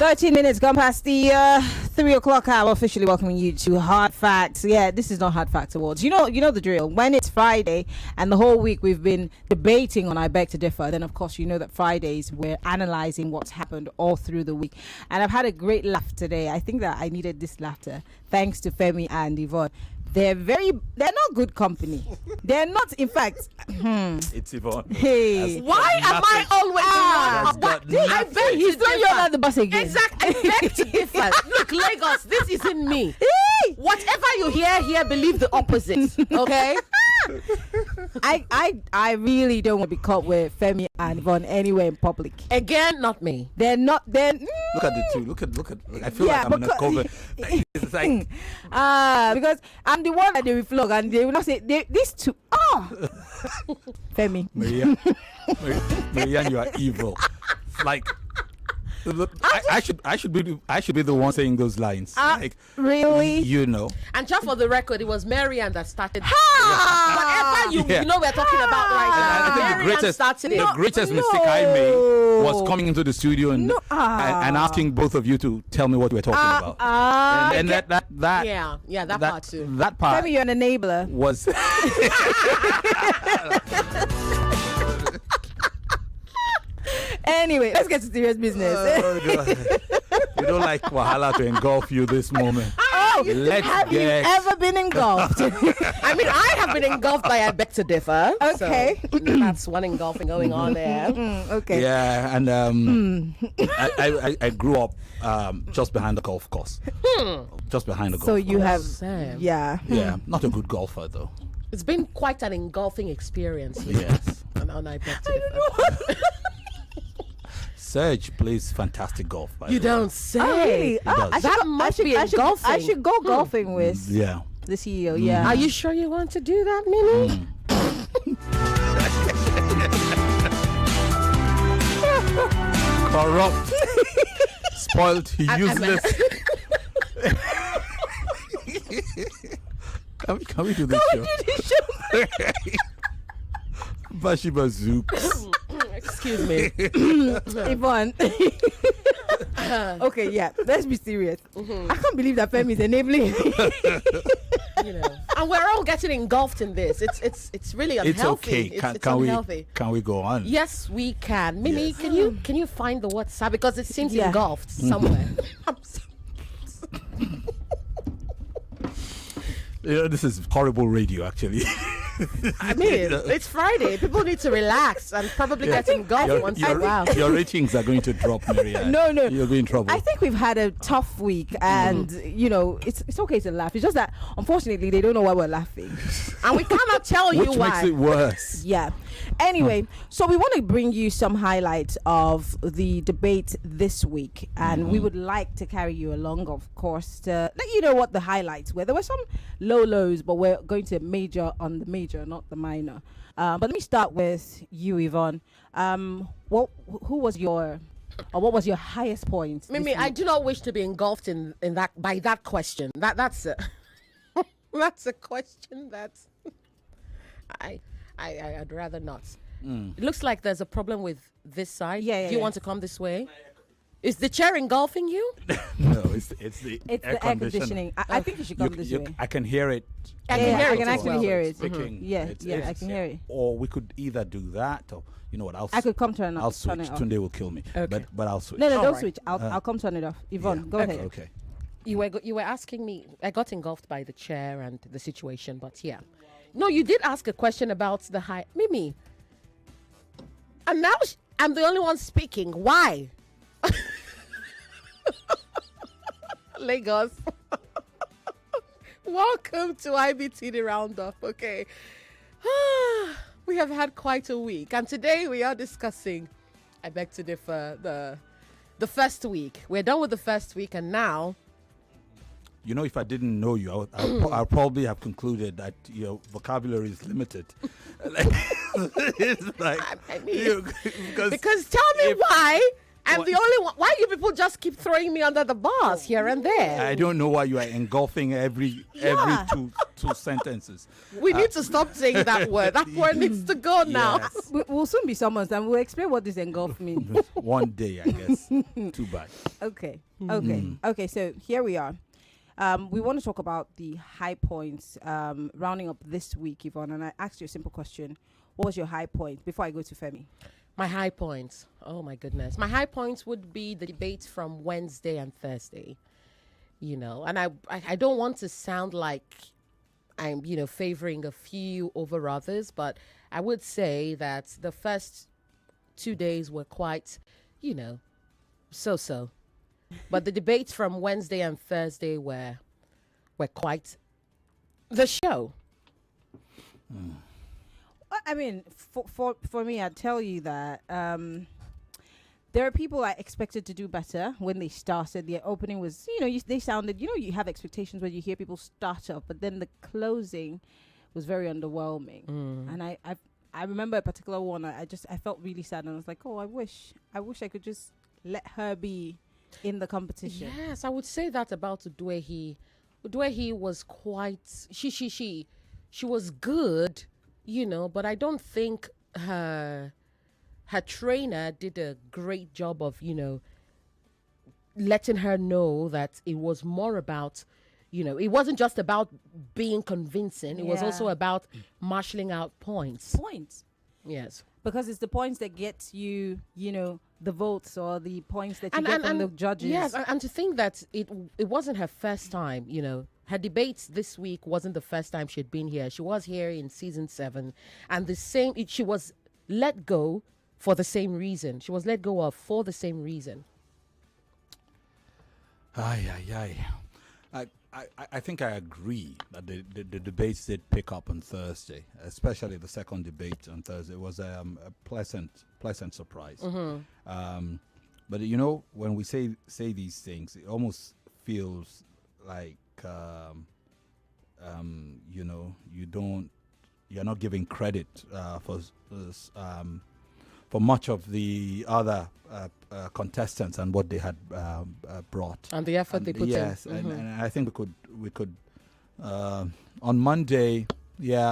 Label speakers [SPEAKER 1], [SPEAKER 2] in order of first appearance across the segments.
[SPEAKER 1] 13 minutes gone past the 3 o'clock hour. Officially welcoming you to Hard Facts. Yeah, this is not Hard Facts Awards. You know the drill. When it's Friday and the whole week we've been debating on I Beg to Differ, then of course you know that Fridays we're analysing what's happened all through the week. And I've had a great laugh today. I think that I needed this laughter thanks to Femi and Yvonne. They're not good company. They're not, in fact.
[SPEAKER 2] It's Yvonne.
[SPEAKER 1] Hey.
[SPEAKER 3] Why am I always the one?
[SPEAKER 1] I bet he's throwing you under the bus again.
[SPEAKER 3] Exactly. I beg to differ. Look, Lagos, this isn't me. Whatever you hear here, believe the opposite. Okay?
[SPEAKER 1] I really don't want to be caught with Femi and Yvonne anywhere in public.
[SPEAKER 3] Again, not me.
[SPEAKER 1] They're not.
[SPEAKER 2] Look at the two. Look at. I feel like I'm in a cover. It's like
[SPEAKER 1] because I'm the one that they will flog, and they will not say these two. Oh, Femi.
[SPEAKER 2] Maryann, you are evil. Like. Look, I should be the one saying those lines. Like
[SPEAKER 1] really,
[SPEAKER 2] you know.
[SPEAKER 3] And just for the record, it was Maryann that started. Whatever you know, we're talking about right now.
[SPEAKER 2] I think the greatest mistake I made was coming into the studio and asking both of you to tell me what we're talking about. And that
[SPEAKER 3] part too.
[SPEAKER 2] That part.
[SPEAKER 1] Femi, you're an enabler.
[SPEAKER 2] Was.
[SPEAKER 1] Anyway, let's get to serious business.
[SPEAKER 2] You don't like Wahala to engulf you this moment.
[SPEAKER 1] Have you ever been engulfed?
[SPEAKER 3] I mean, I have been engulfed by I Beg to Differ.
[SPEAKER 1] Okay.
[SPEAKER 3] So that's one engulfing going on there.
[SPEAKER 1] Okay.
[SPEAKER 2] Yeah, and I grew up just behind the golf course. Just behind the golf course.
[SPEAKER 1] So you have,
[SPEAKER 2] Yeah, not a good golfer though.
[SPEAKER 3] It's been quite an engulfing experience.
[SPEAKER 2] Yes.
[SPEAKER 3] on I Beg to Differ.
[SPEAKER 2] Serge plays fantastic golf.
[SPEAKER 3] You don't say.
[SPEAKER 1] Oh, really?
[SPEAKER 3] That must be golfing.
[SPEAKER 1] I should go golfing with the CEO. Yeah.
[SPEAKER 3] Are you sure you want to do that, Mimi?
[SPEAKER 2] Corrupt, spoiled, useless. Can we do this show? Bashiba Zooks.
[SPEAKER 3] Excuse me.
[SPEAKER 1] Yvonne. Okay, yeah, let's be serious. I can't believe that Femi is enabling.
[SPEAKER 3] And we're all getting engulfed in this. It's really unhealthy.
[SPEAKER 2] It's okay.
[SPEAKER 3] It's unhealthy.
[SPEAKER 2] Can we go on?
[SPEAKER 3] Yes, we can. Mimi,
[SPEAKER 2] Yes.
[SPEAKER 3] can you find the WhatsApp, because it seems engulfed somewhere.
[SPEAKER 2] This is horrible radio, actually.
[SPEAKER 3] I mean, it's Friday. People need to relax and probably get engulfed once in a while.
[SPEAKER 2] Your ratings are going to drop, Maryann.
[SPEAKER 1] No.
[SPEAKER 2] You'll be in trouble.
[SPEAKER 1] I think we've had a tough week, and it's okay to laugh. It's just that unfortunately they don't know why we're laughing,
[SPEAKER 3] and we cannot tell you
[SPEAKER 2] Which
[SPEAKER 3] why.
[SPEAKER 2] makes it worse.
[SPEAKER 1] Yeah. Anyway, so we want to bring you some highlights of the debate this week, and we would like to carry you along, of course, to let you know what the highlights were. There were some lows, but we're going to major on the major, not the minor. But let me start with you, Yvonne. What was your highest point?
[SPEAKER 3] Mimi, I do not wish to be engulfed in that by that question. That's a that's a question that I'd rather not. It looks like there's a problem with this side.
[SPEAKER 1] Yeah.
[SPEAKER 3] Do you want to come this way? Is the chair engulfing you?
[SPEAKER 2] No, it's the
[SPEAKER 1] air conditioning. I think you should come this way.
[SPEAKER 2] I can hear it.
[SPEAKER 3] I can hear
[SPEAKER 1] I
[SPEAKER 3] it
[SPEAKER 1] can
[SPEAKER 3] as
[SPEAKER 1] actually
[SPEAKER 3] well.
[SPEAKER 1] hear it.
[SPEAKER 2] Speaking.
[SPEAKER 1] I can hear it.
[SPEAKER 2] Or we could either do that, or you know what?
[SPEAKER 1] I could come turn
[SPEAKER 2] I'll
[SPEAKER 1] turn
[SPEAKER 2] switch.
[SPEAKER 1] it off.
[SPEAKER 2] Tunde will kill me.
[SPEAKER 3] Okay.
[SPEAKER 2] But I'll switch.
[SPEAKER 1] No, don't
[SPEAKER 3] right.
[SPEAKER 1] switch. I'll come turn it off. Yvonne, go ahead.
[SPEAKER 2] Okay.
[SPEAKER 3] You were asking me. I got engulfed by the chair and the situation, but yeah. No, you did ask a question about the high. Mimi. And now I'm the only one speaking. Why? Lagos. Welcome to IBTD Roundup. Okay. We have had quite a week, and today we are discussing I Beg to Differ, the first week. We're done with the first week, and now,
[SPEAKER 2] If I didn't know you, I'll probably have concluded that your vocabulary is limited. It's like,
[SPEAKER 3] because tell me why I'm the only one. Why you people just keep throwing me under the bus here and there?
[SPEAKER 2] I don't know why you are engulfing every two sentences.
[SPEAKER 3] We need to stop saying that word. That word needs to go now.
[SPEAKER 2] Yes.
[SPEAKER 1] We'll soon be summoned and we'll explain what this engulf means.
[SPEAKER 2] One day, I guess. Too bad.
[SPEAKER 1] Okay. Okay, so here we are. We want to talk about the high points rounding up this week, Yvonne. And I asked you a simple question. What was your high point before I go to Femi?
[SPEAKER 3] My high points. Oh my goodness. My high points would be the debates from Wednesday and Thursday. And I don't want to sound like I'm, favoring a few over others, but I would say that the first 2 days were quite, so. But the debates from Wednesday and Thursday were quite the show.
[SPEAKER 1] I mean, for me, I'd tell you that there are people I expected to do better when they started. The opening was, they sounded, you have expectations when you hear people start up, but then the closing was very underwhelming. And I remember a particular one. I felt really sad, and I was like, oh, I wish I could just let her be in the competition.
[SPEAKER 3] Yes, I would say that about Udwehi. Udwehi was quite, she was good, but I don't think her trainer did a great job of, letting her know that it was more about, it wasn't just about being convincing. It was also about marshalling out points. Yes.
[SPEAKER 1] Because it's the points that get you, the votes or the points that you get from the judges.
[SPEAKER 3] Yes, and to think that it wasn't her first time, her debates this week wasn't the first time she'd been here. She was here in season 7, and she was let go for the same reason. She was let go of for the same reason.
[SPEAKER 2] I think I agree that the debates did pick up on Thursday, especially the second debate on Thursday. It was a pleasant surprise. But when we say these things, it almost feels like you're not giving credit for much of the other contestants and what they had brought
[SPEAKER 3] and the effort they put in.
[SPEAKER 2] Yes, and I think we could on Monday,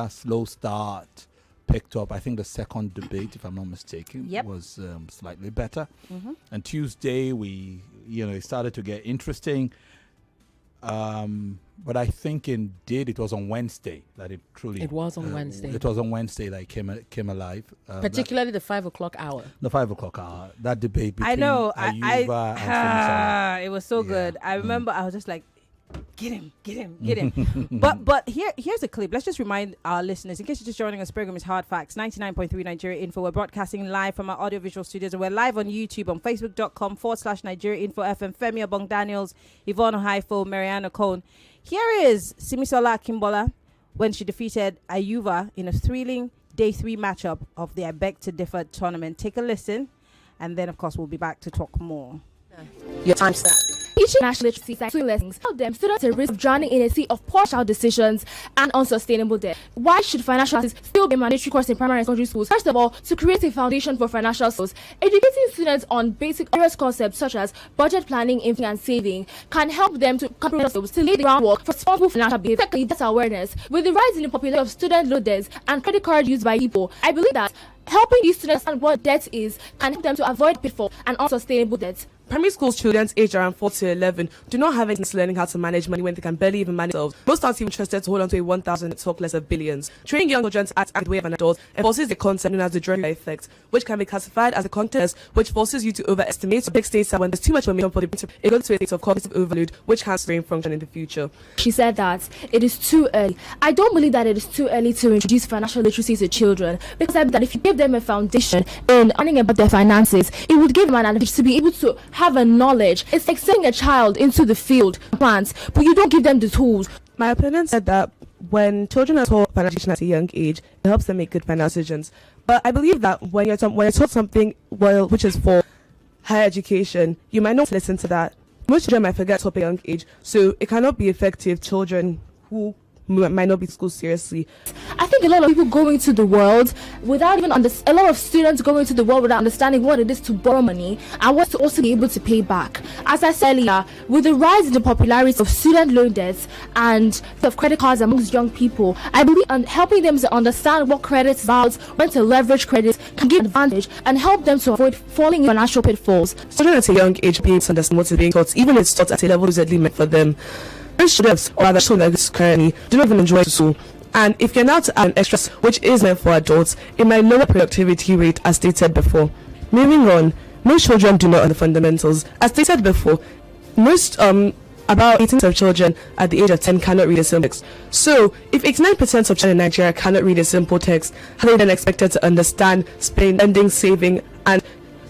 [SPEAKER 2] slow start, picked up. I think the second debate, if I'm not mistaken, was slightly better. And Tuesday it started to get interesting. But I think indeed it was on Wednesday that it truly...
[SPEAKER 3] It was on Wednesday.
[SPEAKER 2] It was on Wednesday that it came alive.
[SPEAKER 3] Particularly the 5 o'clock hour.
[SPEAKER 2] The 5 o'clock hour. That debate between
[SPEAKER 1] Ayuba
[SPEAKER 2] and Femi.
[SPEAKER 1] It was so good. I remember I was just like, get him. but here's a clip. Let's just remind our listeners, in case you're just joining us, program is Hard Facts, 99.3 Nigeria Info. We're broadcasting live from our audiovisual studios, and we're live on YouTube on facebook.com/Nigeria Info FM. Femi, Obong-Daniels, Yvonne, Okhaifo, Maryann, Okon. Here is Simisola Akimbola when she defeated Ayuba in a thrilling day 3 matchup of the I Beg to Differ tournament. Take a listen, and then of course we'll be back to talk more.
[SPEAKER 3] Your time start.
[SPEAKER 4] Teaching national literacy science lessons help them students at risk of drowning in a sea of poor child decisions and unsustainable debt. Why should financial literacy still be a mandatory course in primary and secondary schools? First of all, to create a foundation for financial skills. Educating students on basic various concepts such as budget planning, investing, and saving can help them to lay the groundwork for responsible financial behavior. Secondly, debt awareness. With the rise in the popularity of student loan debts and credit card use by people, I believe that helping these students understand what debt is can help them to avoid pitfall and unsustainable debt.
[SPEAKER 5] Primary school students aged around 4 to 11 do not have any learning how to manage money when they can barely even manage themselves. Most aren't even interested to hold on to a 1,000 and talk less of billions. Training young children to act the way of an adult enforces a concept known as the Dreyfus effect, which can be classified as a context which forces you to overestimate or take states when there's too much information for the brain. It goes to a state of cognitive overload, which can brain function in the future.
[SPEAKER 4] She said that it is too early. I don't believe that it is too early to introduce financial literacy to children, because I believe that if you give them a foundation in learning about their finances, it would give them an advantage to be able to have a knowledge. It's like sending a child into the field, plants, but you don't give them the tools.
[SPEAKER 5] My opponent said that when children are taught financial at a young age, it helps them make good financial decisions. But I believe that when you're taught something which is for higher education, you might not listen to that. Most children might forget to at a young age, so it cannot be effective. Children who might not be school seriously.
[SPEAKER 4] I think a lot of people go into the world without even a lot of students go into the world without understanding what it is to borrow money and what to also be able to pay back. As I said earlier, with the rise in the popularity of student loan debts and of credit cards amongst young people, I believe helping them to understand what credit is about, when to leverage credit, can give advantage and help them to avoid falling in financial pitfalls.
[SPEAKER 5] Children at a young age being to understand what is being taught, even if it's taught at a level exactly meant for them. Most students, or rather children like this currently, do not even enjoy school. And if you're now to add an extra, which is meant for adults, it might lower productivity rate, as stated before. Moving on, most children do not know the fundamentals. As stated before, most about 18% of children at the age of 10 cannot read a simple text. So, if 89% of children in Nigeria cannot read a simple text, how are they then expected to understand spending, saving, and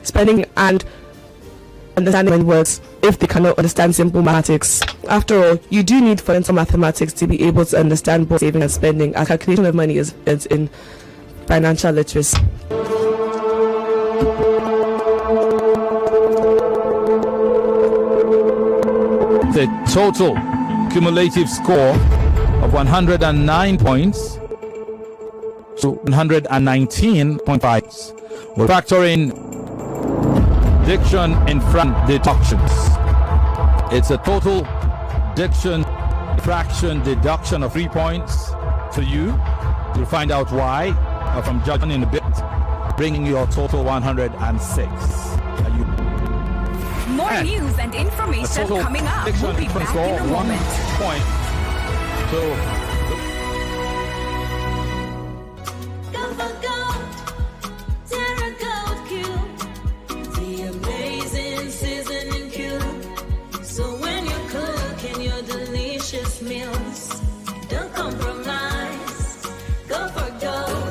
[SPEAKER 5] spending and understanding when words if they cannot understand simple mathematics? After all, you do need fundamental mathematics to be able to understand both saving and spending. A calculation of money is in financial literacy.
[SPEAKER 6] The total cumulative score of 109 points to 119.5. We'll factor in diction in front deductions. It's a total diction fraction deduction of 3 points to you. You'll find out why from judging in a bit, bringing your total 106.
[SPEAKER 7] More news and information coming up. We'll be back in a moment.
[SPEAKER 6] 1 point. So
[SPEAKER 8] meals, don't compromise. Go for gold.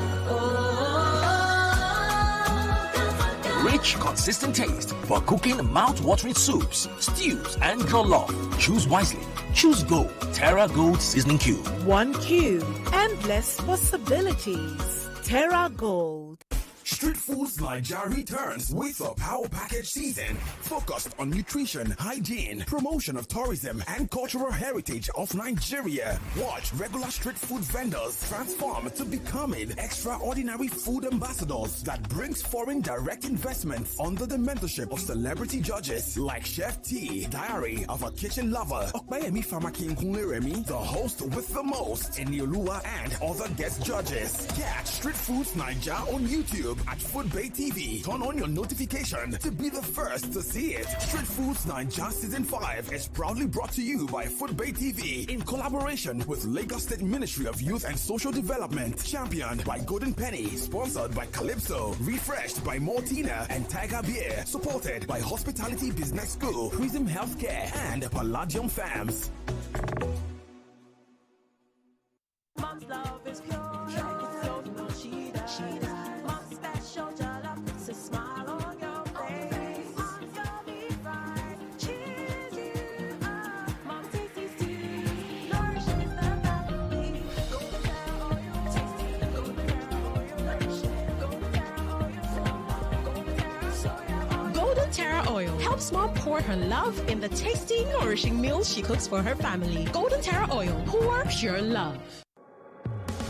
[SPEAKER 9] Rich, consistent taste for cooking mouth-watering soups, stews, and jollof. Choose wisely. Choose Gold. Terra Gold Seasoning Cube.
[SPEAKER 10] 1 cube. Endless possibilities. Terra Gold.
[SPEAKER 11] Street Foods Nigeria returns with a power package season focused on nutrition, hygiene, promotion of tourism, and cultural heritage of Nigeria. Watch regular street food vendors transform to becoming extraordinary food ambassadors that brings foreign direct investment under the mentorship of celebrity judges like Chef T, Diary of a Kitchen Lover, Okbayemi Famakin Kunleremi, the host with the most, Eniolua, and other guest judges. Catch Street Foods Nigeria on YouTube at Foodbay TV. Turn on your notification to be the first to see it. Street Foods Nigeria Season 5 is proudly brought to you by Foodbay TV in collaboration with Lagos State Ministry of Youth and Social Development. Championed by Golden Penny. Sponsored by Calypso. Refreshed by Mortina and Tiger Beer. Supported by Hospitality Business School, Prism Healthcare, and Palladium Farms.
[SPEAKER 8] Mom's love is pure.
[SPEAKER 12] Oil helps Mom pour her love in the tasty, nourishing meals she cooks for her family. Golden Terra Oil, pour pure love.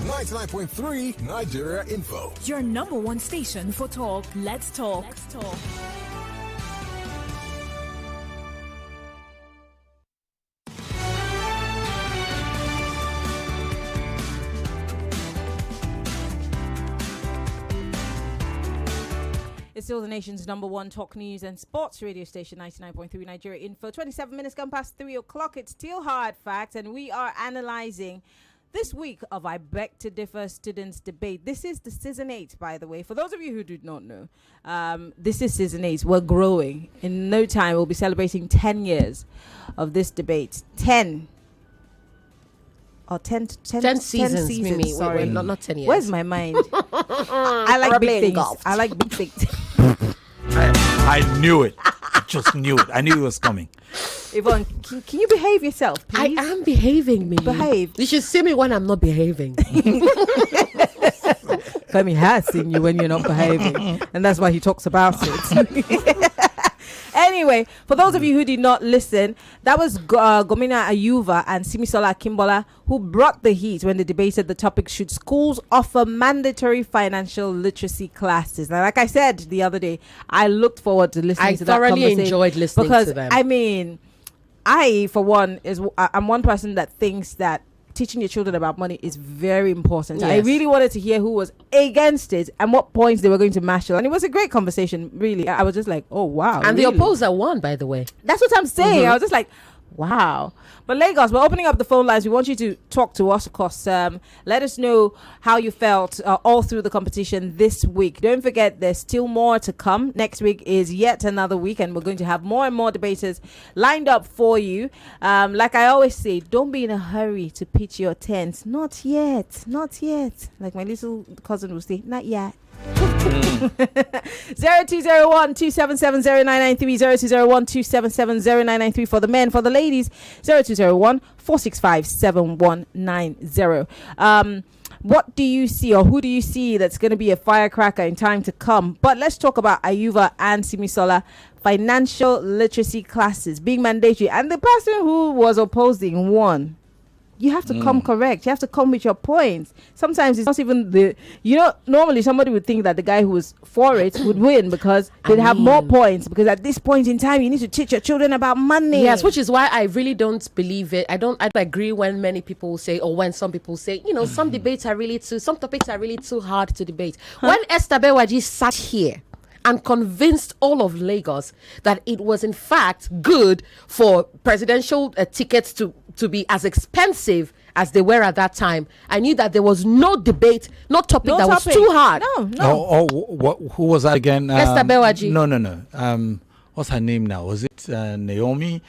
[SPEAKER 11] 99.3 Nigeria Info.
[SPEAKER 7] Your number one station for talk. Let's talk.
[SPEAKER 1] It's still the nation's number one talk news and sports radio station, 99.3 Nigeria Info. 27 minutes gone past 3 o'clock. It's still hard facts, and we are analyzing this week of I Beg to Differ Students Debate. This is the season 8, by the way. For those of you who do not know, this is season 8. We're growing. In no time, we'll be celebrating 10 years of this debate. 10 seasons,
[SPEAKER 3] Mimi.
[SPEAKER 1] Sorry.
[SPEAKER 3] Wait, not 10 years.
[SPEAKER 1] Where's my mind? I like big things. I like big things.
[SPEAKER 6] I knew it. I just knew it. I knew it was coming.
[SPEAKER 1] Yvonne, can you behave yourself, please?
[SPEAKER 3] I am behaving, Mimi.
[SPEAKER 1] Behave.
[SPEAKER 3] You should see me when I'm not behaving.
[SPEAKER 1] Femi has seen you when you're not behaving, and that's why he talks about it. Anyway. anyway, for those of you who did not listen, that was Gomina Ayuva and Simisola Kimbola who brought the heat when they debated the topic: should schools offer mandatory financial literacy classes? Now, like I said the other day, I looked forward to listening to that conversation.
[SPEAKER 3] I thoroughly enjoyed listening to them.
[SPEAKER 1] I mean, for one, I'm one person that thinks that teaching your children about money is very important. Yes. I really wanted to hear who was against it and what points they were going to marshal. And it was a great conversation, really. I was just like, oh, wow.
[SPEAKER 3] And
[SPEAKER 1] really?
[SPEAKER 3] the opposer won, by the way.
[SPEAKER 1] That's what I'm saying. I was just like, wow. But Lagos, we're opening up the phone lines. We want you to talk to us, of course. Let us know how you felt all through the competition this week. Don't forget, there's still more to come. Next week is yet another week, and we're going to have more and more debaters lined up for you. Like I always say, don't be in a hurry to pitch your tents. Not yet. Not yet. Like my little cousin would say, not yet. 0201-277-0993, 0201-277-0993 for the men. For the ladies, 0201-465-7190. What do you see, or who do you see that's going to be a firecracker in time to come? But let's talk about Ayuva and Simisola. Financial literacy classes being mandatory, and the person who was opposing won. You have to come correct. You have to come with your points. Sometimes it's not even normally somebody would think that the guy who was for it would win because they'd have more points, because at this point in time you need to teach your children about money.
[SPEAKER 3] Yes, which is why I really don't believe it. I don't agree when many people say, or when some people say, some topics are really too hard to debate. When Esther Bewaji sat here and convinced all of Lagos that it was in fact good for presidential tickets to be as expensive as they were at that time, I knew that there was no debate, was too hard.
[SPEAKER 6] No. Who was that again?
[SPEAKER 3] Esther Bewaji.
[SPEAKER 6] No. What's her name now? Was it Naomi?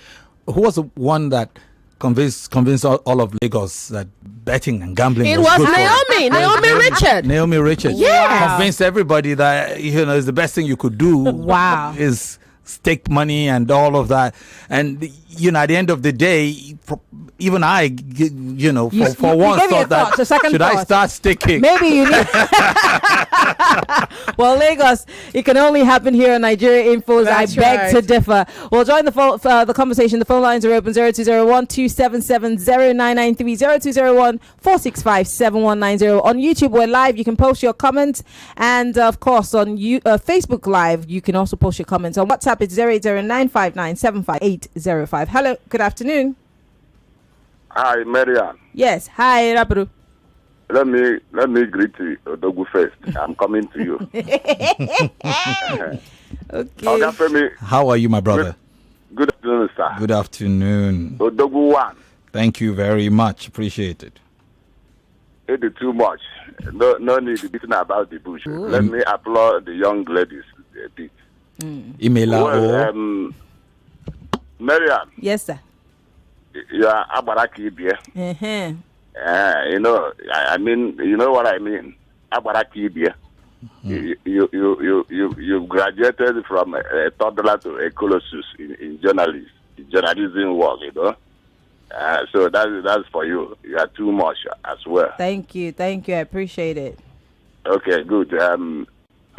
[SPEAKER 6] Who was the one that convinced all of Lagos that betting and gambling
[SPEAKER 3] it
[SPEAKER 6] was good
[SPEAKER 3] Naomi. Naomi Richard.
[SPEAKER 6] Naomi Richard.
[SPEAKER 3] Yeah.
[SPEAKER 6] Convinced everybody that is the best thing you could do.
[SPEAKER 1] Wow.
[SPEAKER 6] Is stake money and all of that. And at the end of the day, even I, for once thought that should I start staking?
[SPEAKER 1] Maybe you need. Well, Lagos, it can only happen here on Nigeria Infos. I beg to differ. Well, join the conversation. The phone lines are open: 0201-277-0993, 0201-465-7190. On YouTube, we're live. You can post your comments, and of course on Facebook Live, you can also post your comments. On WhatsApp, it's 080-959-75805. Hello, good afternoon.
[SPEAKER 13] Hi, Maryann.
[SPEAKER 1] Yes, hi, Rapuru.
[SPEAKER 13] Let me greet you, Odogu first. I'm coming to you.
[SPEAKER 1] Okay.
[SPEAKER 13] Femi,
[SPEAKER 6] how are you, my brother?
[SPEAKER 13] Good afternoon, sir.
[SPEAKER 6] Good afternoon.
[SPEAKER 13] Odogu 1.
[SPEAKER 6] Thank you very much. Appreciate it.
[SPEAKER 13] It is too much. No need to be beating about the bush.
[SPEAKER 1] Ooh.
[SPEAKER 13] Let me applaud the young ladies a bit. Maryann.
[SPEAKER 1] Yes, sir.
[SPEAKER 13] You are Abaraki Ibia. You know what I mean. Abaraki Ibia. You graduated from a toddler to a colossus in journalism work. So that's for you. You are too much as well.
[SPEAKER 1] Thank you. I appreciate it.
[SPEAKER 13] Okay, good.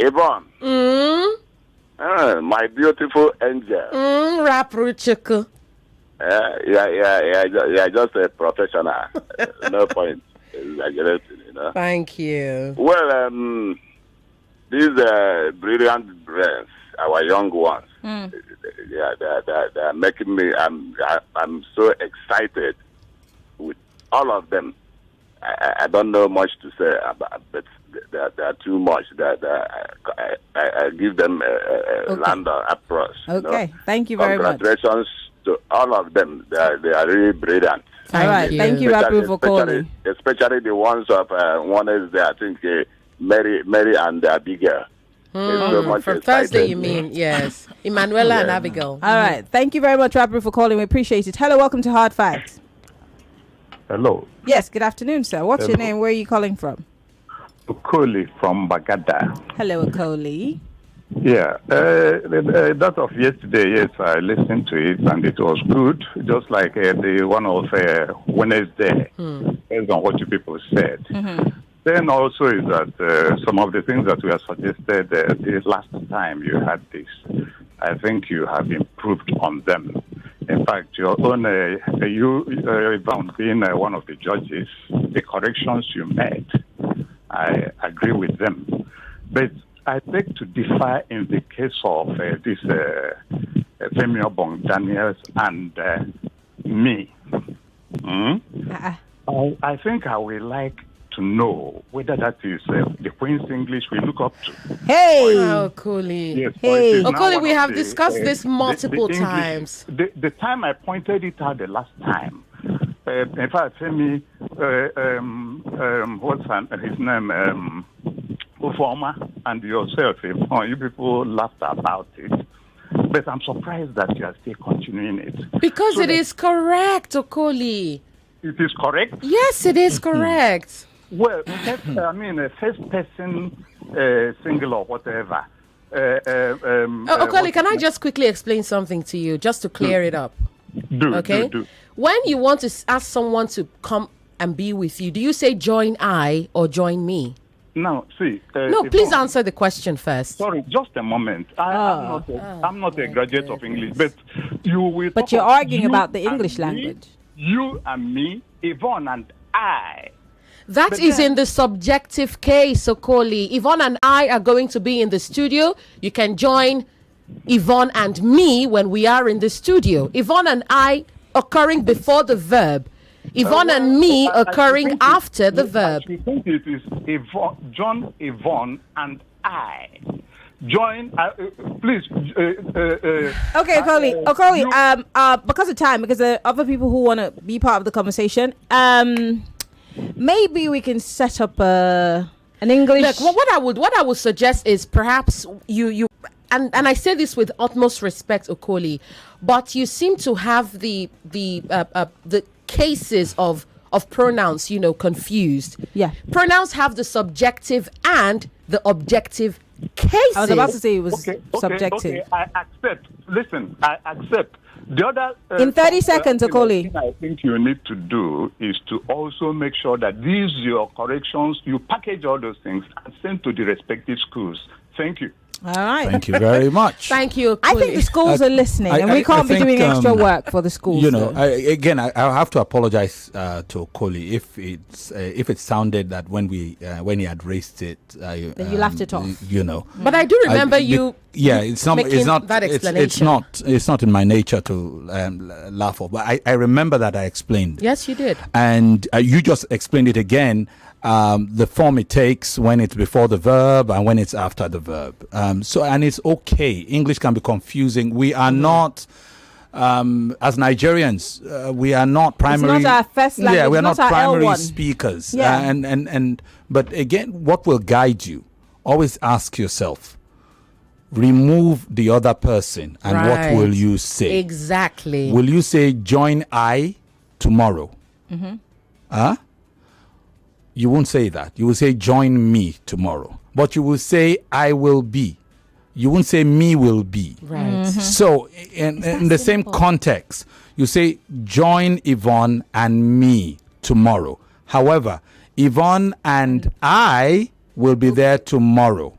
[SPEAKER 13] Yvonne. My beautiful angel.
[SPEAKER 3] Rapruchuku.
[SPEAKER 13] Yeah, just a professional. No point exaggerating,
[SPEAKER 3] Thank you.
[SPEAKER 13] Well, these brilliant brains, our young ones, they're making me. I'm so excited with all of them. I don't know much to say about, but they're too much. I give them a land of applause.
[SPEAKER 1] Okay, thank you very much.
[SPEAKER 13] Congratulations to all of them. They are really brilliant.
[SPEAKER 1] All right, thank you, Rabu, for calling.
[SPEAKER 13] Especially the ones of one is there. I think Mary and Abigail. So much
[SPEAKER 3] for Thursday, you mean? Yes, Emanuela and Abigail.
[SPEAKER 1] All right, thank you very much, Rabu, for calling. We appreciate it. Hello, welcome to Hard Facts.
[SPEAKER 14] Hello.
[SPEAKER 1] Yes, good afternoon, sir. What's your name? Where are you calling from?
[SPEAKER 14] Okoli from Bagada.
[SPEAKER 1] Hello, Okoli.
[SPEAKER 14] Yeah, that of yesterday, yes, I listened to it and it was good, just like the one of Wednesday, based on what you people said. Then also is that some of the things that we have suggested the last time you had this, I think you have improved on them. In fact, your own, Yvonne, being one of the judges, the corrections you made, I agree with them. But I beg to differ in the case of this Femi Obong-Daniels and me. I think I would like to know whether that is the Queen's English we look up to.
[SPEAKER 1] Hey!
[SPEAKER 3] Okoli.
[SPEAKER 14] Yes,
[SPEAKER 3] hey. Okoli, we have discussed this multiple times.
[SPEAKER 14] The time I pointed it out the last time, in fact, Femi, what's his name? Ufoma and yourself, you people laughed about it. But I'm surprised that you are still continuing it.
[SPEAKER 3] Because it is correct, Okoli.
[SPEAKER 14] It is correct?
[SPEAKER 3] Yes, it is correct.
[SPEAKER 14] Well, first person, single or whatever.
[SPEAKER 3] Okoli, can I just quickly explain something to you, just to clear it up?
[SPEAKER 14] Do.
[SPEAKER 3] When you want to ask someone to come and be with you, do you say join I or join me?
[SPEAKER 14] No, see.
[SPEAKER 3] No, please answer the question first.
[SPEAKER 14] Sorry, just a moment. I'm not a graduate of English, but you will.
[SPEAKER 1] But you're arguing about the English language.
[SPEAKER 14] You and me, Yvonne and I.
[SPEAKER 3] That is in the subjective case, Okoli. Yvonne and I are going to be in the studio. You can join Yvonne and me when we are in the studio. Yvonne and I occurring before the verb. Yvonne and me occurring after the verb.
[SPEAKER 14] I think it is John, Yvonne, and I. Join, please.
[SPEAKER 1] Okay, Okoli. Because of time, because there are other people who want to be part of the conversation, maybe we can set up an English.
[SPEAKER 3] Look, what I would suggest is perhaps you and I say this with utmost respect, Okoli, but you seem to have the cases of pronouns, confused.
[SPEAKER 1] Yeah.
[SPEAKER 3] Pronouns have the subjective and the objective cases.
[SPEAKER 1] I was about to say it was subjective.
[SPEAKER 14] Okay, I accept. Listen, I accept. The other
[SPEAKER 1] in 30 seconds, Okoli.
[SPEAKER 14] I think you need to do is to also make sure that these your corrections, you package all those things and send to the respective schools. Thank you.
[SPEAKER 1] All right.
[SPEAKER 2] Thank you very much.
[SPEAKER 3] Thank you, Okoli.
[SPEAKER 1] I think the schools are listening, and we can't be doing extra work for the schools.
[SPEAKER 2] I have to apologize to Okoli if it sounded that when he had raised it,
[SPEAKER 1] you laughed it off.
[SPEAKER 3] But I do remember you.
[SPEAKER 2] Yeah, it's not
[SPEAKER 3] that explanation.
[SPEAKER 2] It's not in my nature to laugh off. But I remember that I explained.
[SPEAKER 3] Yes, you did.
[SPEAKER 2] And you just explained it again. The form it takes when it's before the verb and when it's after the verb. And it's okay. English can be confusing. We are not, as Nigerians, we are not primary.
[SPEAKER 1] It's not our first language.
[SPEAKER 2] Yeah, we are not primary
[SPEAKER 1] L1
[SPEAKER 2] speakers.
[SPEAKER 1] Yeah.
[SPEAKER 2] But again, what will guide you? Always ask yourself. Remove the other person, and what will you say?
[SPEAKER 3] Exactly.
[SPEAKER 2] Will you say join I tomorrow? You won't say that. You will say join me tomorrow. But you will say I will be. You won't say me will be.
[SPEAKER 3] Right.
[SPEAKER 2] So in the same context, you say join Yvonne and me tomorrow. However, Yvonne and I will be there tomorrow.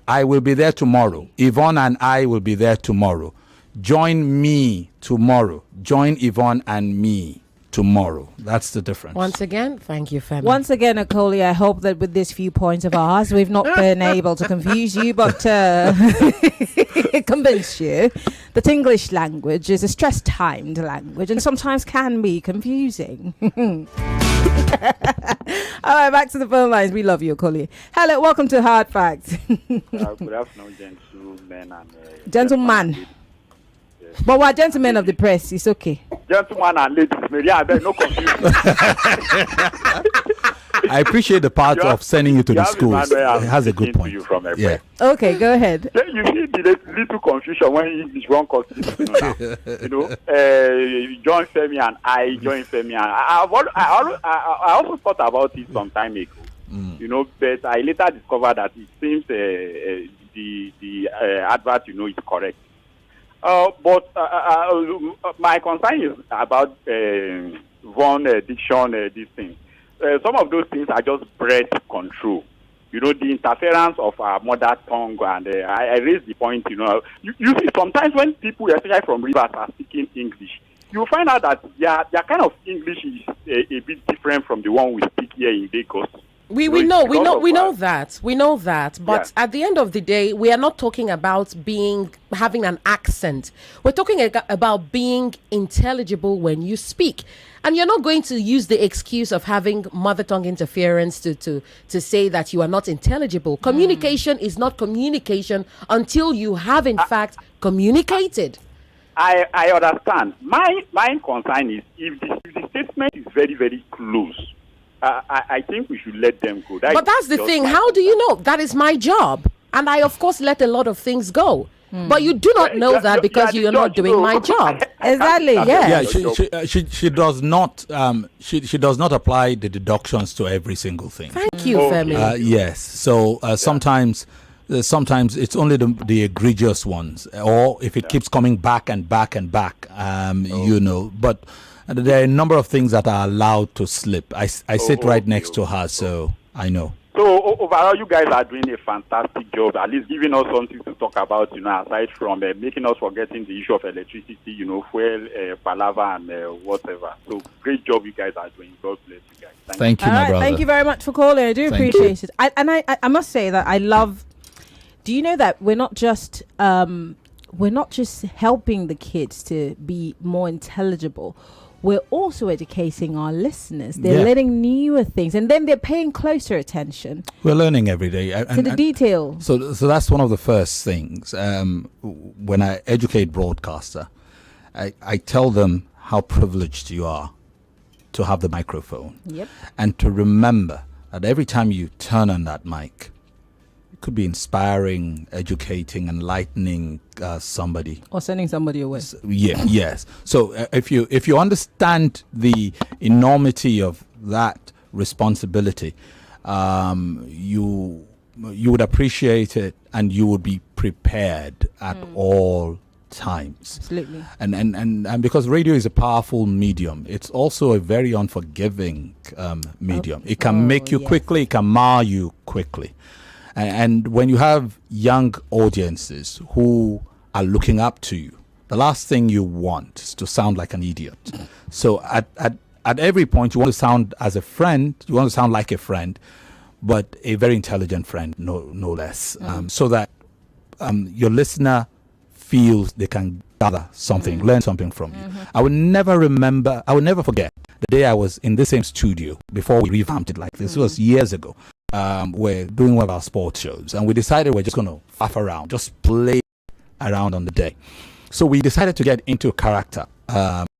[SPEAKER 2] I will be there tomorrow. Yvonne and I will be there tomorrow. Join me tomorrow. Join Yvonne and me tomorrow. That's the difference.
[SPEAKER 3] Once again, thank you, Femi.
[SPEAKER 1] Once again, Okoli, I hope that with these few points of ours, we've not been able to confuse you, but convince you that English language is a stress-timed language and sometimes can be confusing. All right, back to the phone lines. We love you, Okoli. Hello, welcome to Hard Facts.
[SPEAKER 15] Good afternoon, gentlemen and
[SPEAKER 1] gentleman. But we're gentlemen of the press. It's okay.
[SPEAKER 15] Gentlemen and ladies, Maryann, no confusion.
[SPEAKER 2] I appreciate the part of sending you to the schools. It has a good point.
[SPEAKER 15] Yeah.
[SPEAKER 1] Okay, go ahead.
[SPEAKER 15] Then you see the little confusion when English wrong constitution now. Join Femi and I join Femi and I also thought about it some time ago. But I later discovered that it seems the advert is correct. But my concern is about Yvonne diction, these things. Some of those things are just breath control. you know, the interference of our mother tongue. And I raised the point, you know, you see sometimes when people, especially from rivers, are speaking English, you find out that their kind of English is a bit different from the one we speak here in Lagos.
[SPEAKER 3] We know that, but at the end of the day, we are not talking about having an accent. We're talking about being intelligible when you speak, and you're not going to use the excuse of having mother tongue interference to say that you are not intelligible. Communication is not communication until you have in fact communicated.
[SPEAKER 15] I understand. My concern is if the statement is very, very close, I think we should let them go.
[SPEAKER 3] But that's the thing. How do you know? That is my job. And I, of course, let a lot of things go. But you do not know that because you're not doing my job.
[SPEAKER 1] Exactly.
[SPEAKER 2] Yeah. She does not. She does not apply the deductions to every single thing.
[SPEAKER 3] Thank you, Femi.
[SPEAKER 2] Yes. So sometimes it's only the egregious ones, or if it keeps coming back and back and back. You know, but. There are a number of things that are allowed to slip. I sit right next to her, so I know.
[SPEAKER 15] So overall, you guys are doing a fantastic job, at least giving us something to talk about, you know, aside from making us forgetting the issue of electricity, you know, fuel, palaver, and whatever. So great job you guys are doing. God bless you guys.
[SPEAKER 2] Thank you, my brother.
[SPEAKER 1] Thank you very much for calling. I do appreciate it. I must say that I love. Do you know that we're not just helping the kids to be more intelligible. We're also educating our listeners. They're learning newer things, and then they're paying closer attention.
[SPEAKER 2] We're learning every day.
[SPEAKER 1] To the detail.
[SPEAKER 2] So that's one of the first things. When I educate broadcaster, I tell them how privileged you are to have the microphone.
[SPEAKER 1] Yep.
[SPEAKER 2] And to remember that every time you turn on that mic, could be inspiring, educating, enlightening somebody,
[SPEAKER 1] or sending somebody away.
[SPEAKER 2] Yes. So if you understand the enormity of that responsibility, you would appreciate it, and you would be prepared at all times.
[SPEAKER 1] Absolutely.
[SPEAKER 2] And because radio is a powerful medium, it's also a very unforgiving medium. It can make you quickly, it can mar you quickly. And when you have young audiences who are looking up to you, the last thing you want is to sound like an idiot. So at every point, you want to sound as a friend, you want to sound like a friend, but a very intelligent friend, no less, so that your listener feels they can gather something, learn something from you. I will never forget the day I was in the same studio before we revamped it like this. It was years ago. We're doing one of our sports shows, and we decided we're just going to faff around, just play around on the day. So we decided to get into character.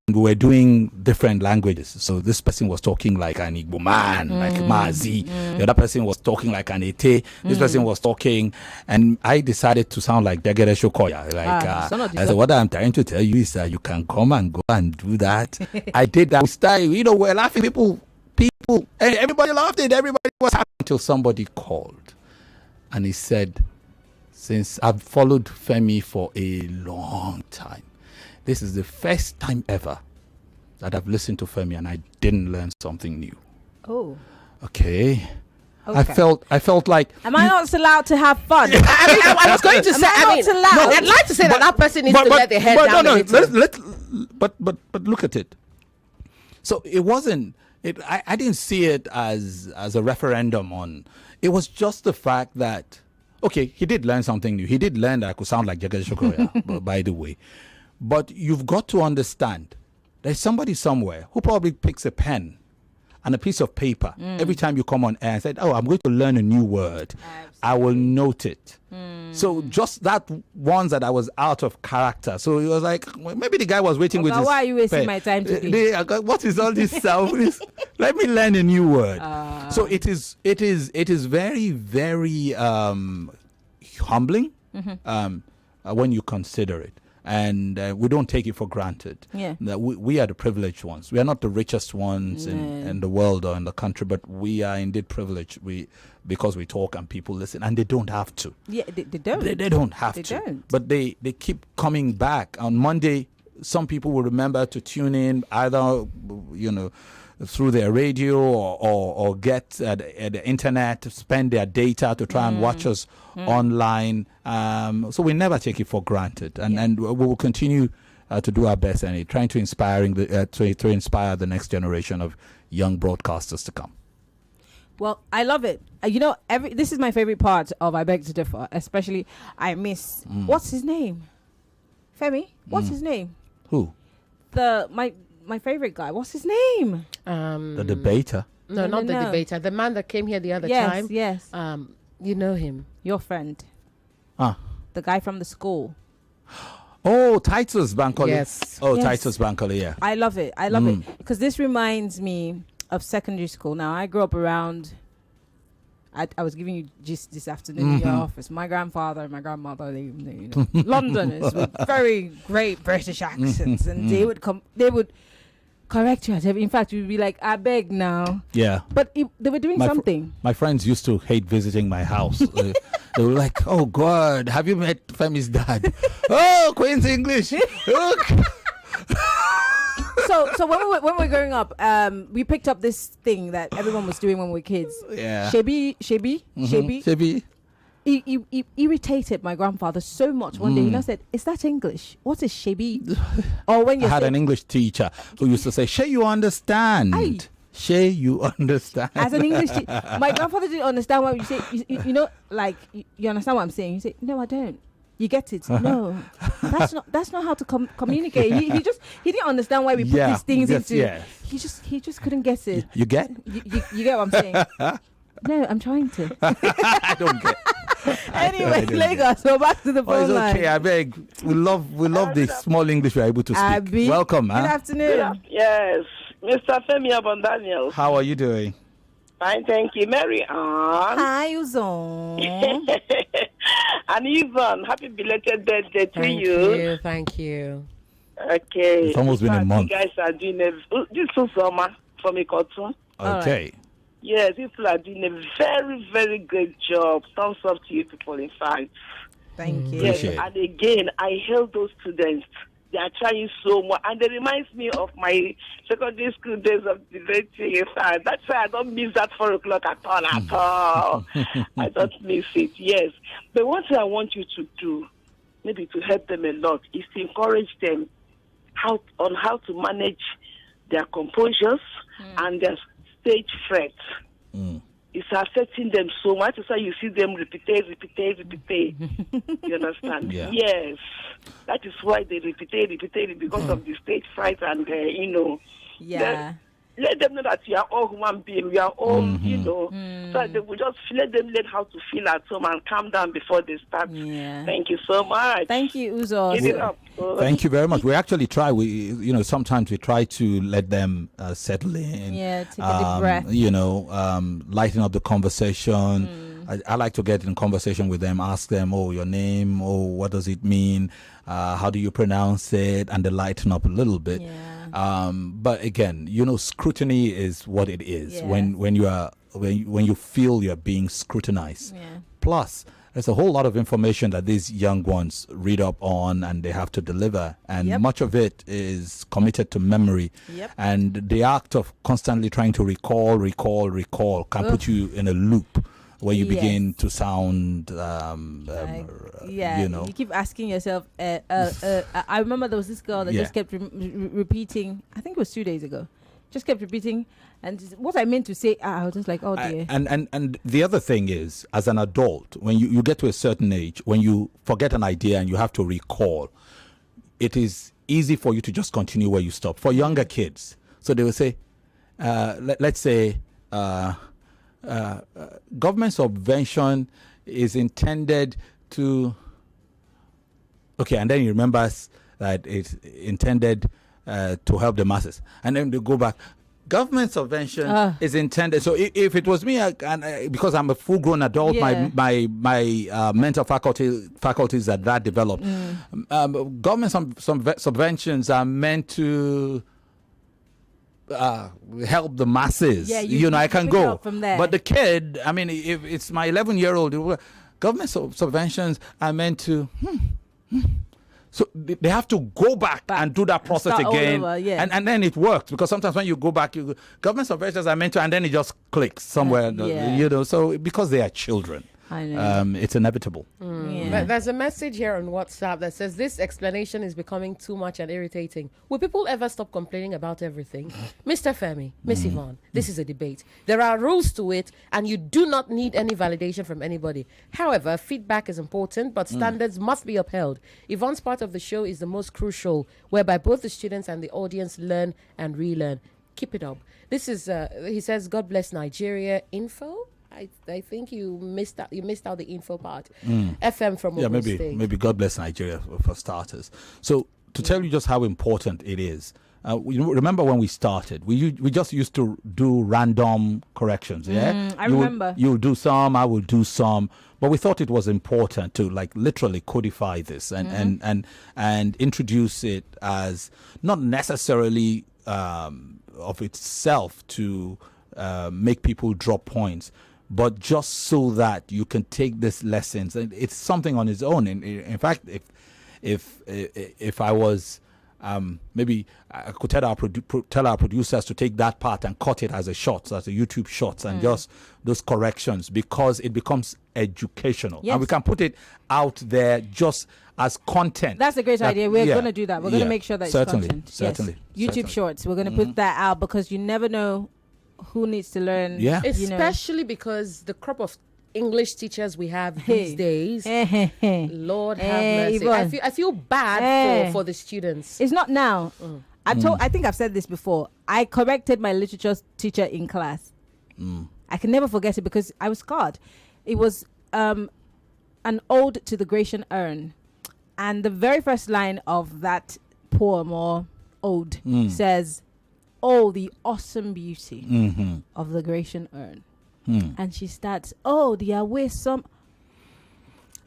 [SPEAKER 2] We were doing different languages. So this person was talking like an Igbo man, like Mazi. The other person was talking like an Ete. This person was talking, and I decided to sound like Degere Shokoya. I said, what I'm trying to tell you is that you can come and go and do that. I did that style. You know, we're laughing. People, and everybody laughed it. Everybody was happy until somebody called, and he said, since I've followed Femi for a long time, this is the first time ever that I've listened to Femi and I didn't learn something new.
[SPEAKER 1] Oh.
[SPEAKER 2] Okay. I felt like...
[SPEAKER 1] Am I not allowed to have fun?
[SPEAKER 3] I was going to say... I'd like to say that person needs to let their head down a little.
[SPEAKER 2] But look at it. So it wasn't... I didn't see it as a referendum on... It was just the fact that... Okay, he did learn something new. He did learn that I could sound like Jagger Shokoya, by the way. But you've got to understand, there's somebody somewhere who probably picks a pen and a piece of paper every time you come on air and said, oh, I'm going to learn a new word. Absolutely. I will note it. So just that once that I was out of character. So it was like, well, maybe the guy was waiting with his
[SPEAKER 1] why are you wasting
[SPEAKER 2] pen.
[SPEAKER 1] My time today?
[SPEAKER 2] What is all this stuff? Let me learn a new word. So it is very, very humbling when you consider it. And we don't take it for granted.
[SPEAKER 1] Yeah.
[SPEAKER 2] That we are the privileged ones. We are not the richest ones in the world or in the country, but we are indeed privileged. Because we talk and people listen, and they don't have to.
[SPEAKER 1] Yeah, they don't.
[SPEAKER 2] They don't have to. Don't. But they keep coming back. On Monday, some people will remember to tune in either, through their radio or get the internet, spend their data to try and watch us online. So we never take it for granted, and we will continue to do our best and trying to inspire the next generation of young broadcasters to come.
[SPEAKER 1] Well, I love it. This is my favorite part of I Beg to Differ. Especially, I miss what's his name? Femi. What's his name?
[SPEAKER 2] Who?
[SPEAKER 1] My favorite guy. What's his name?
[SPEAKER 2] The debater.
[SPEAKER 3] No, not the debater. The man that came here the other time.
[SPEAKER 1] Yes.
[SPEAKER 3] You know him.
[SPEAKER 1] Your friend.
[SPEAKER 2] Ah.
[SPEAKER 1] The guy from the school.
[SPEAKER 2] Oh, Titus Bankole.
[SPEAKER 3] Yes.
[SPEAKER 2] Oh,
[SPEAKER 1] Yes.
[SPEAKER 2] Titus Bankole, yeah.
[SPEAKER 1] I love it. I love it because this reminds me of secondary school. Now, I grew up around. I was giving you just this afternoon in your office. My grandfather and my grandmother, they Londoners with very great British accents, and they would correct you at every. In fact, we'd be like, "I beg now."
[SPEAKER 2] Yeah.
[SPEAKER 1] But they were doing something.
[SPEAKER 2] My friends used to hate visiting my house. They were like, "Oh God, have you met Femi's dad?" Oh, Queen's English. Look.
[SPEAKER 1] So when we were growing up, we picked up this thing that everyone was doing when we were kids.
[SPEAKER 2] Yeah.
[SPEAKER 1] Shebi.
[SPEAKER 2] Shebi.
[SPEAKER 1] He irritated my grandfather so much one day. He said, "Is that English? What is shebi?" Or when you
[SPEAKER 2] I had an English teacher who used to say, "Shay, you understand."
[SPEAKER 1] Aye.
[SPEAKER 2] Shay, you understand.
[SPEAKER 1] As an English teacher, my grandfather didn't understand what you say. You understand what I'm saying? You say, "No, I don't." You get it? No, that's not how to communicate. He didn't understand why we put these things into.
[SPEAKER 2] Yes.
[SPEAKER 1] He just couldn't get it.
[SPEAKER 2] You get?
[SPEAKER 1] You get what I'm saying? No, I'm trying to.
[SPEAKER 2] I don't get.
[SPEAKER 1] Anyway, Lagos. So back to the phone
[SPEAKER 2] it's
[SPEAKER 1] line.
[SPEAKER 2] okay. I beg. We love the small English we're able to speak.
[SPEAKER 1] Abby.
[SPEAKER 2] Welcome,
[SPEAKER 1] Good afternoon.
[SPEAKER 16] Yes, Mr. Femi Obong-Daniels.
[SPEAKER 2] How are you doing?
[SPEAKER 16] Fine, thank you. Maryann.
[SPEAKER 1] Hi, Yvonne.
[SPEAKER 16] And Yvonne, happy belated birthday to you.
[SPEAKER 3] Thank you.
[SPEAKER 16] Okay.
[SPEAKER 2] It's almost been a month.
[SPEAKER 16] You guys are doing this is summer from Okon.
[SPEAKER 2] Okay.
[SPEAKER 16] Right. Yes, you people are doing a very, very great job. Thumbs up to you people, in fact.
[SPEAKER 1] Thank you.
[SPEAKER 16] Yes, and again, I hail those students. They are trying so much. And it reminds me of my secondary school days of debating. In fact, that's why I don't miss that 4 o'clock at all. I don't miss it, yes. But what I want you to do, maybe to help them a lot, is to encourage them how to manage their composures and their stage fright. It's affecting them so much. That's why you see them repeat. You understand?
[SPEAKER 2] Yeah.
[SPEAKER 16] Yes. That is why they repeat because of the stage fright and,
[SPEAKER 1] Yeah.
[SPEAKER 16] Let them know that you are all human beings. We are all, so they will just let them learn how to feel at home and calm down before they start.
[SPEAKER 1] Yeah.
[SPEAKER 16] Thank you so much.
[SPEAKER 1] Thank you, Uzo.
[SPEAKER 16] Give it up.
[SPEAKER 2] Thank you very much. We actually try. Sometimes we try to let them settle in.
[SPEAKER 1] Yeah, take a deep breath.
[SPEAKER 2] Lighten up the conversation. I like to get in conversation with them, ask them, "Oh, your name, oh, what does it mean? How do you pronounce it?" And they lighten up a little bit.
[SPEAKER 1] Yeah.
[SPEAKER 2] But again, scrutiny is what it is.
[SPEAKER 1] Yeah.
[SPEAKER 2] When you feel you're being scrutinized.
[SPEAKER 1] Yeah.
[SPEAKER 2] Plus, there's a whole lot of information that these young ones read up on and they have to deliver. And much of it is committed to memory.
[SPEAKER 1] Yep.
[SPEAKER 2] And the act of constantly trying to recall can put you in a loop where you begin to sound,
[SPEAKER 1] you keep asking yourself. I remember there was this girl that just kept repeating. I think it was 2 days ago. Just kept repeating, and what I meant to say, I was just like, "Oh dear."
[SPEAKER 2] And the other thing is, as an adult, when you get to a certain age, when you forget an idea and you have to recall, it is easy for you to just continue where you stop. For younger kids, so they will say, let's say. Government subvention is intended to... Okay, and then he remembers that it's intended to help the masses. And then they go back. Government subvention is intended... So if it was me, because I'm a full-grown adult, my mental faculties are that developed. Government subventions are meant to... help the masses. I can go
[SPEAKER 1] from there.
[SPEAKER 2] But the kid, if it's my 11-year-old, government subventions are meant to So they have to go back and do that process
[SPEAKER 1] start all
[SPEAKER 2] again.
[SPEAKER 1] over, yes.
[SPEAKER 2] And then it works, because sometimes when you go back, government subventions are meant to, and then it just clicks somewhere, so because they are children.
[SPEAKER 1] I know.
[SPEAKER 2] It's inevitable.
[SPEAKER 3] But there's a message here on WhatsApp that says this explanation is becoming too much and irritating. Will people ever stop complaining about everything? Mr. Femi, Miss Yvonne, this is a debate. There are rules to it, and you do not need any validation from anybody. However, feedback is important, but standards must be upheld. Yvonne's part of the show is the most crucial, whereby both the students and the audience learn and relearn. Keep it up. This is, he says, God bless Nigeria. Info? I think you missed out the info part. FM from Ogun State.
[SPEAKER 2] Maybe God bless Nigeria for starters. So to tell you just how important it is, remember when we started, we just used to do random corrections.
[SPEAKER 1] I remember.
[SPEAKER 2] You'll do some, I will do some, but we thought it was important to literally codify this and introduce it as not necessarily of itself to make people drop points, but just so that you can take these lessons, and it's something on its own. In fact, if I was maybe I could tell our producers to take that part and cut it as a short, as a YouTube shorts, and just those corrections, because it becomes educational, and we can put it out there just as content.
[SPEAKER 1] That's a great idea. We're going to do that. We're going to make sure that it's content.
[SPEAKER 2] Certainly.
[SPEAKER 1] YouTube shorts. We're going to put that out, because you never know who needs to learn.
[SPEAKER 3] Especially because the crop of English teachers we have these days, Lord have mercy. I feel bad for the students.
[SPEAKER 1] It's not now. I think I've said this before. I corrected my literature teacher in class. I can never forget it, because I was scarred. It was an ode to the Grecian urn, and the very first line of that poem or ode says, "Oh, the awesome beauty of the Grecian urn." And she starts, "Oh, there are some."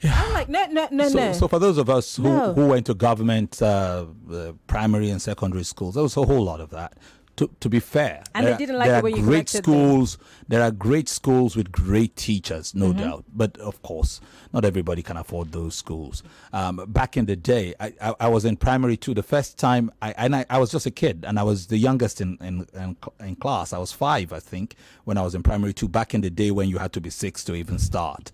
[SPEAKER 1] I'm like, no.
[SPEAKER 2] So for those of us who went to government primary and secondary schools, there was a whole lot of that. To be fair,
[SPEAKER 1] and they didn't like the way you
[SPEAKER 2] great
[SPEAKER 1] corrected
[SPEAKER 2] schools. There are great schools with great teachers, no doubt. But of course, not everybody can afford those schools. Back in the day, I was in primary 2. The first time, I was just a kid, and I was the youngest in class. I was 5, I think, when I was in primary 2. Back in the day, when you had to be 6 to even start,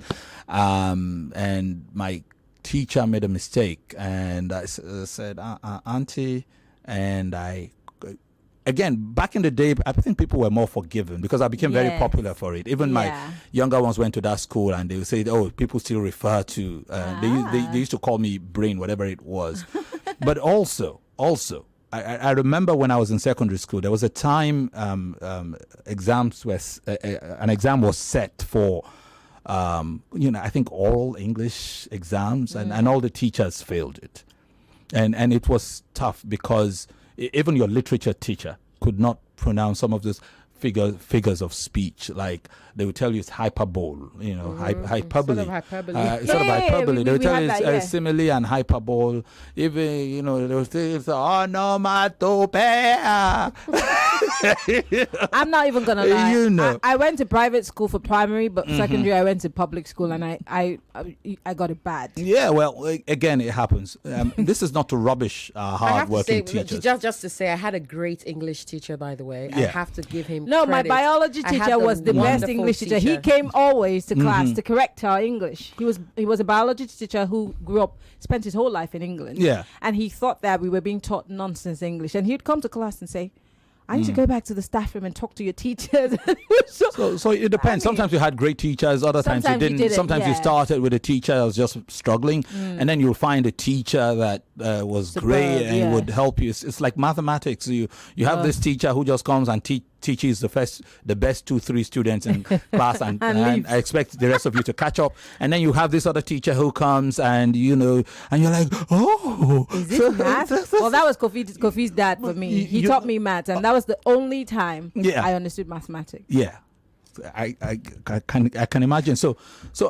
[SPEAKER 2] and my teacher made a mistake, and I said, "Auntie," and Again, back in the day, I think people were more forgiving, because I became very popular for it. Even my younger ones went to that school, and they would say, "Oh, people still refer to." They used to call me brain, whatever it was. But also, I remember when I was in secondary school, there was a time an exam was set for, I think oral English exams, and all the teachers failed it, and it was tough, because even your literature teacher could not pronounce some of those figures of speech. Like, they would tell you it's hyperbole, hyperbole. Sort of hyperbole. They would tell you it's simile and hyperbole. Even, they would say it's onomatopoeia.
[SPEAKER 1] I'm not even going to lie. I went to private school for primary, but secondary I went to public school, and I got it bad.
[SPEAKER 2] Yeah, well, again, it happens. This is not to rubbish hard-working teachers.
[SPEAKER 3] Just to say, I had a great English teacher, by the way. I have to give him
[SPEAKER 1] No,
[SPEAKER 3] credit.
[SPEAKER 1] my biology teacher was the best English teacher. He came always to class to correct our English. He was a biology teacher who spent his whole life in England.
[SPEAKER 2] Yeah.
[SPEAKER 1] And he thought that we were being taught nonsense English. And he'd come to class and say, "I need to go back to the staff room and talk to your teachers."
[SPEAKER 2] So it depends. Sometimes you had great teachers, other times you didn't. Sometimes you started with a teacher that was just struggling, and then you'll find a teacher that was great and would help you. It's like mathematics. You have this teacher who just comes and teaches the best 2-3 students in class, and I expect the rest of you to catch up. And then you have this other teacher who comes, and and you're like, "Oh,
[SPEAKER 1] is this math?" Well, that was Kofi's dad for me. He taught me math, and that was the only time I understood mathematics.
[SPEAKER 2] Yeah. I can imagine. So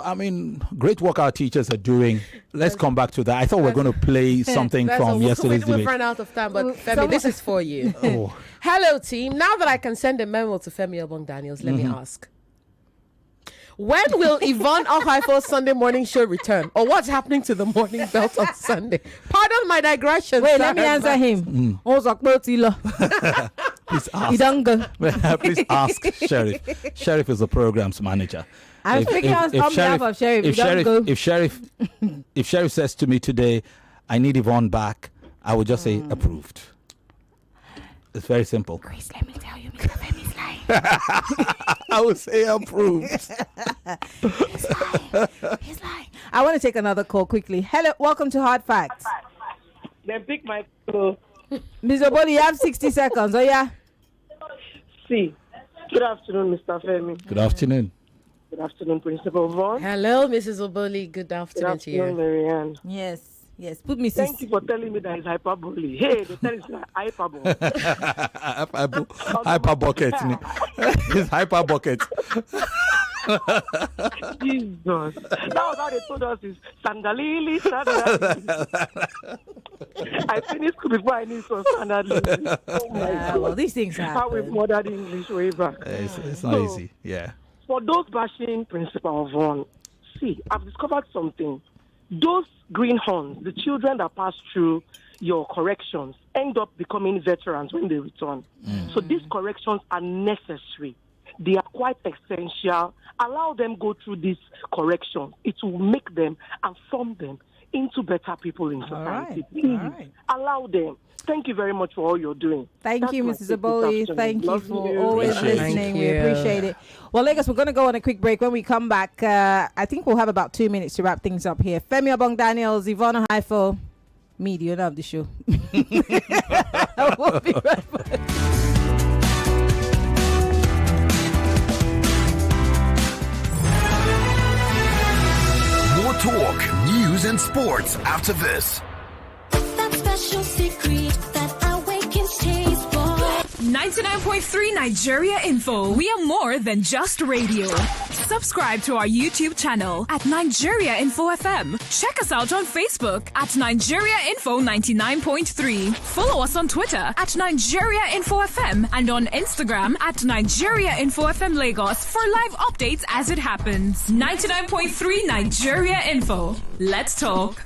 [SPEAKER 2] I mean, great work our teachers are doing. Let's come back to that. I thought we were going to play something from yesterday's debate.
[SPEAKER 3] We've run out of time, but Femi, this is for you. Hello, team. Now that I can send a memo to Femi Obong-Daniels, let me ask. When will Yvonne Okhaifo Sunday morning show return? Or what's happening to the morning belt on Sunday? Pardon my digression.
[SPEAKER 1] Wait, let me answer him.
[SPEAKER 2] Please ask.
[SPEAKER 1] He don't go.
[SPEAKER 2] Please ask Sheriff. Sheriff is the program's manager.
[SPEAKER 1] I'm speaking on behalf of Sheriff.
[SPEAKER 2] If Sheriff says to me today, I need Yvonne back, I would just say approved. It's very simple.
[SPEAKER 1] Chris, let me tell you, Mr. Femi's lying.
[SPEAKER 2] I would say approved.
[SPEAKER 1] He's lying. I want to take another call quickly. Hello, welcome to Hard Facts.
[SPEAKER 17] Then pick my call.
[SPEAKER 1] Mr. Oboli, you have 60 seconds. Oh, yeah?
[SPEAKER 17] See. Good afternoon, Mr. Femi.
[SPEAKER 2] Good afternoon.
[SPEAKER 17] Good afternoon, Principal Yvonne.
[SPEAKER 3] Hello, Mrs. Oboli. Good afternoon to you.
[SPEAKER 17] Maryann.
[SPEAKER 1] Yes. Put me.
[SPEAKER 17] Thank you for telling me that it's hyperbole. Hey, they tell it's hyperbole.
[SPEAKER 2] Hyper bucket. It's hyper bucket.
[SPEAKER 17] Jesus. That was how they told us is Sandalili. I finished school before I knew so Sandalili. Oh my God.
[SPEAKER 1] Well, these things happen.
[SPEAKER 17] How we've modern English way back.
[SPEAKER 2] It's not easy. Yeah.
[SPEAKER 17] For those bashing Principal Yvonne, see, I've discovered something. Those greenhorns, the children that pass through your corrections, end up becoming veterans when they return. So these corrections are necessary. They are quite essential. Allow them go through these corrections. It will make them and form them into better people in society. Please allow them. Thank you very much for all you're doing.
[SPEAKER 1] Thank you, Mrs. Oboli. Thank you for always listening. We appreciate it. Well, Lagos, we're going to go on a quick break. When we come back, I think we'll have about 2 minutes to wrap things up here. Femi, Obong-Daniels, Yvonne, Okhaifo, me, the owner of the show. We'll be right back.
[SPEAKER 9] More talk, news, and sports after this.
[SPEAKER 8] That special secret that awakens taste for
[SPEAKER 7] 99.3 Nigeria Info. We are more than just radio. Subscribe to our YouTube channel at Nigeria Info FM. Check us out on Facebook at Nigeria Info 99.3. Follow us on Twitter at Nigeria Info FM and on Instagram at Nigeria Info FM Lagos for live updates as it happens. 99.3 Nigeria Info. Let's talk.